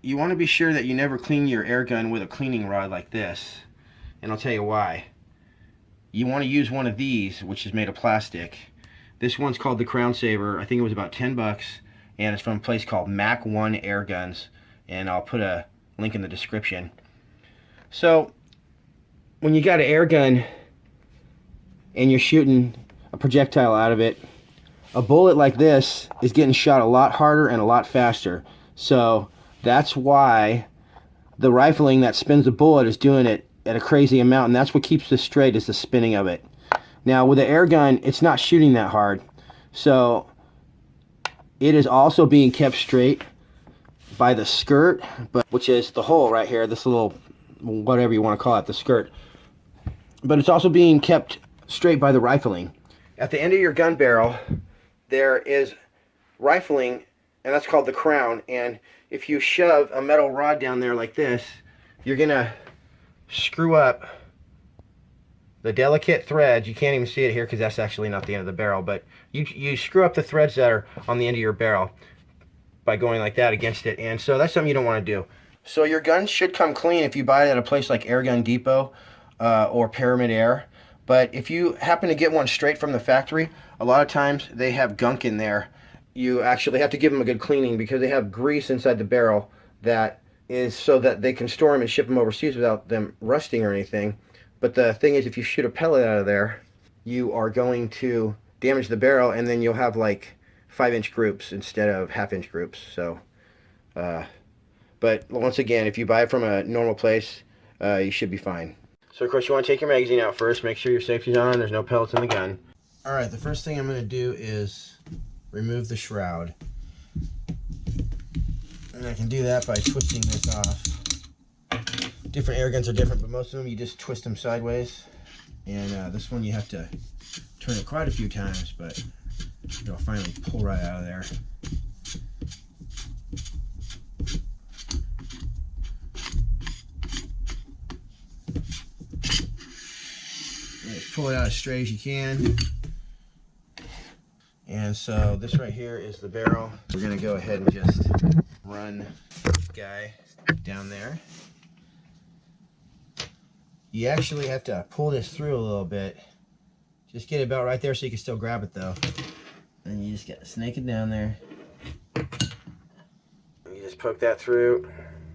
you want to be sure that you never clean your air gun with a cleaning rod like this, and I'll tell you why. You want to use one of these, which is made of plastic. This one's called the Crown Saver. I think it was about 10 bucks, and it's from a place called Mac 1 Air Guns, and I'll put a link in the description. So when you got an air gun and you're shooting a projectile out of it, a bullet like this is getting shot a lot harder and a lot faster. So that's why the rifling that spins the bullet is doing it at a crazy amount, and that's what keeps this straight, is the spinning of it. Now with the air gun, it's not shooting that hard, so it is also being kept straight by the skirt, which is the hole right here, this little, whatever you want to call it, the skirt. But it's also being kept straight by the rifling. At the end of your gun barrel, there is rifling, and that's called the crown. And if you shove a metal rod down there like this, you're gonna screw up the delicate threads. You can't even see it here because that's actually not the end of the barrel, but you screw up the threads that are on the end of your barrel by going like that against it. And so that's something you don't want to do. So your gun should come clean if you buy it at a place like Airgun Depot or Pyramid Air. But if you happen to get one straight from the factory, a lot of times they have gunk in there. You actually have to give them a good cleaning because they have grease inside the barrel that is so that they can store them and ship them overseas without them rusting or anything. But the thing is, if you shoot a pellet out of there, you are going to damage the barrel, and then you'll have like 5-inch groups instead of half-inch groups. So, but once again, if you buy it from a normal place, you should be fine. So of course you want to take your magazine out first, make sure your safety's on, there's no pellets in the gun. Alright, the first thing I'm going to do is remove the shroud. And I can do that by twisting this off. Different air guns are different, but most of them you just twist them sideways. And this one you have to turn it quite a few times, but it'll finally pull right out of there. Just pull it out as straight as you can. And so this right here is the barrel. We're going to go ahead and just run this guy down there. You actually have to pull this through a little bit. Just get it about right there so you can still grab it though. And you just got to snake it down there. You just poke that through.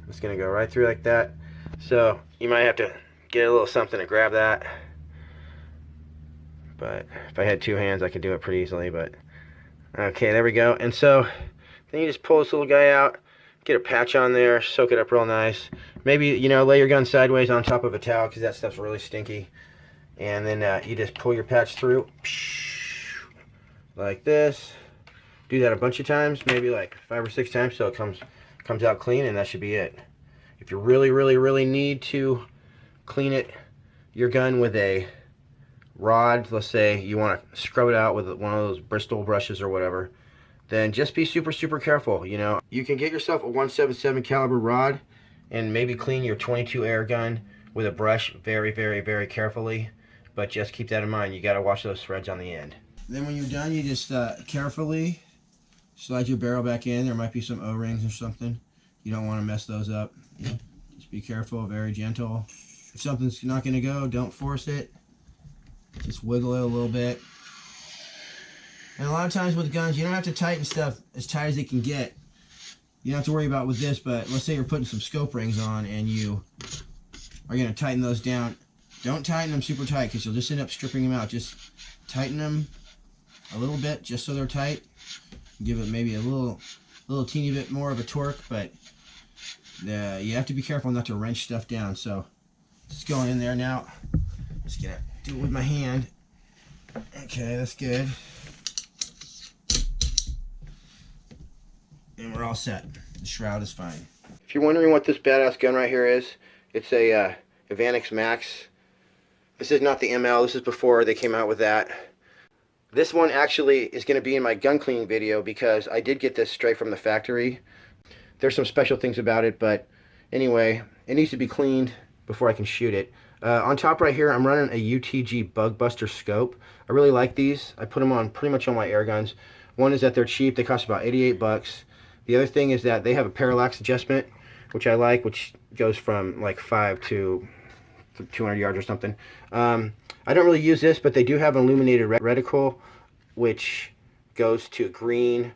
It's going to go right through like that. So you might have to get a little something to grab that. But if I had two hands, I could do it pretty easily. But okay, there we go. And so then you just pull this little guy out, get a patch on there, soak it up real nice. Maybe, you know, lay your gun sideways on top of a towel because that stuff's really stinky. And then you just pull your patch through like this. Do that a bunch of times, maybe like 5 or 6 times, so it comes out clean, and that should be it. If you really need to clean your gun with a rod, let's say you want to scrub it out with one of those Bristol brushes or whatever, then just be super careful. You know, you can get yourself a 177 caliber rod and maybe clean your 22 air gun with a brush very carefully, but just keep that in mind. You got to watch those threads on the end. Then when you're done, you just carefully slide your barrel back in. There might be some O-rings or something. You don't want to mess those up. Just be careful, very gentle. If something's not going to go, don't force it. Just wiggle it a little bit. And a lot of times with guns, you don't have to tighten stuff as tight as it can get. You don't have to worry about with this, but let's say you're putting some scope rings on and you are going to tighten those down. Don't tighten them super tight because you'll just end up stripping them out. Just tighten them a little bit just so they're tight. Give it maybe a little teeny bit more of a torque, but you have to be careful not to wrench stuff down. So just going in there now. Just gonna do it with my hand. Okay, that's good. And we're all set. The shroud is fine. If you're wondering what this badass gun right here is, it's a Avanix Max. This is not the ML. This is before they came out with that. This one actually is going to be in my gun cleaning video because I did get this straight from the factory. There's some special things about it, but anyway, it needs to be cleaned before I can shoot it. On top right here, I'm running a UTG Bug Buster scope. I really like these. I put them on pretty much on my air guns. One is that they're cheap. They cost about 88 bucks. The other thing is that they have a parallax adjustment which I like, which goes from like 5 to 200 yards or something. I don't really use this, but they do have an illuminated reticle, which goes to green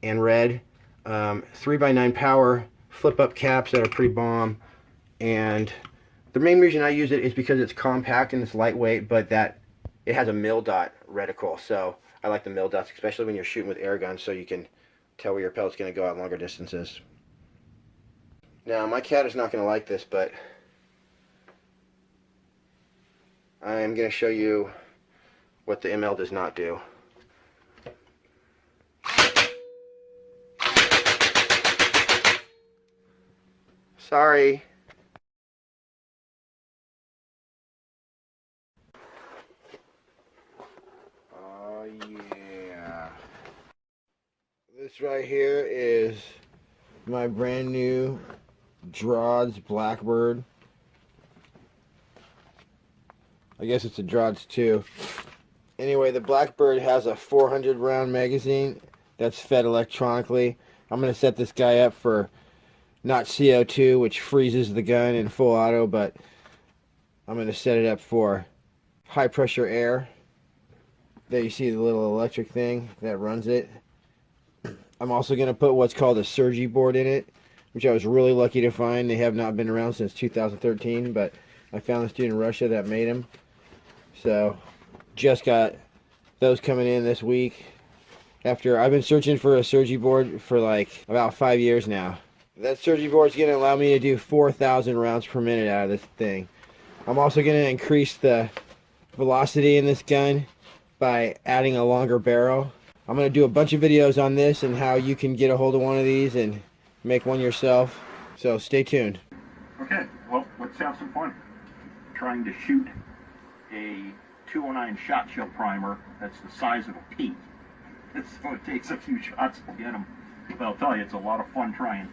and red. 3x9 power, flip up caps that are pretty bomb, and the main reason I use it is because it's compact and it's lightweight, but that it has a mil dot reticle, so I like the mil dots, especially when you're shooting with air guns, so you can tell where your pellet's going to go at longer distances. Now, my cat is not going to like this, but I am going to show you what the ML does not do. Sorry. Oh yeah. This right here is my brand new Drods Blackbird. I guess it's a Drods too. Anyway, the Blackbird has a 400 round magazine that's fed electronically. I'm going to set this guy up for not CO2, which freezes the gun in full auto, but I'm going to set it up for high pressure air. There you see the little electric thing that runs it. I'm also going to put what's called a Surgy board in it, which I was really lucky to find. They have not been around since 2013, but I found this dude in Russia that made them. So, just got those coming in this week. After I've been searching for a Surgy board for like about 5 years now. That Surgy board is going to allow me to do 4,000 rounds per minute out of this thing. I'm also going to increase the velocity in this gun by adding a longer barrel. I'm going to do a bunch of videos on this and how you can get a hold of one of these and make one yourself. So stay tuned. Okay, well, let's have some fun. Trying to shoot a 209 shot shell primer that's the size of a pea. So it takes a few shots to get them. But I'll tell you, it's a lot of fun trying.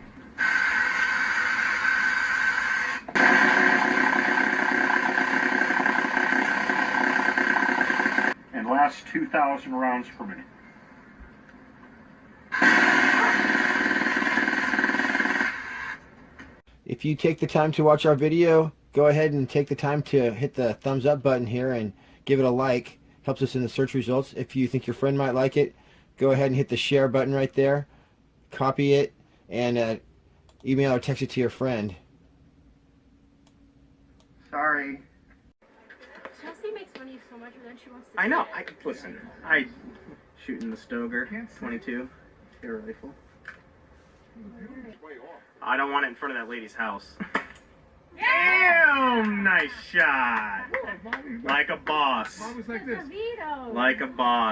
And lasts 2,000 rounds per minute. If you take the time to watch our video, go ahead and take the time to hit the thumbs up button here and give it a like. Helps us in the search results. If you think your friend might like it, go ahead and hit the share button right there. Copy it and email or text it to your friend. Sorry. Chelsea makes fun of you so much, but then she wants to. I know. Listen. I shooting the Stoger 22 air rifle. I don't want it in front of that lady's house. Damn! Nice shot. Like a boss. Like a boss. Like a boss.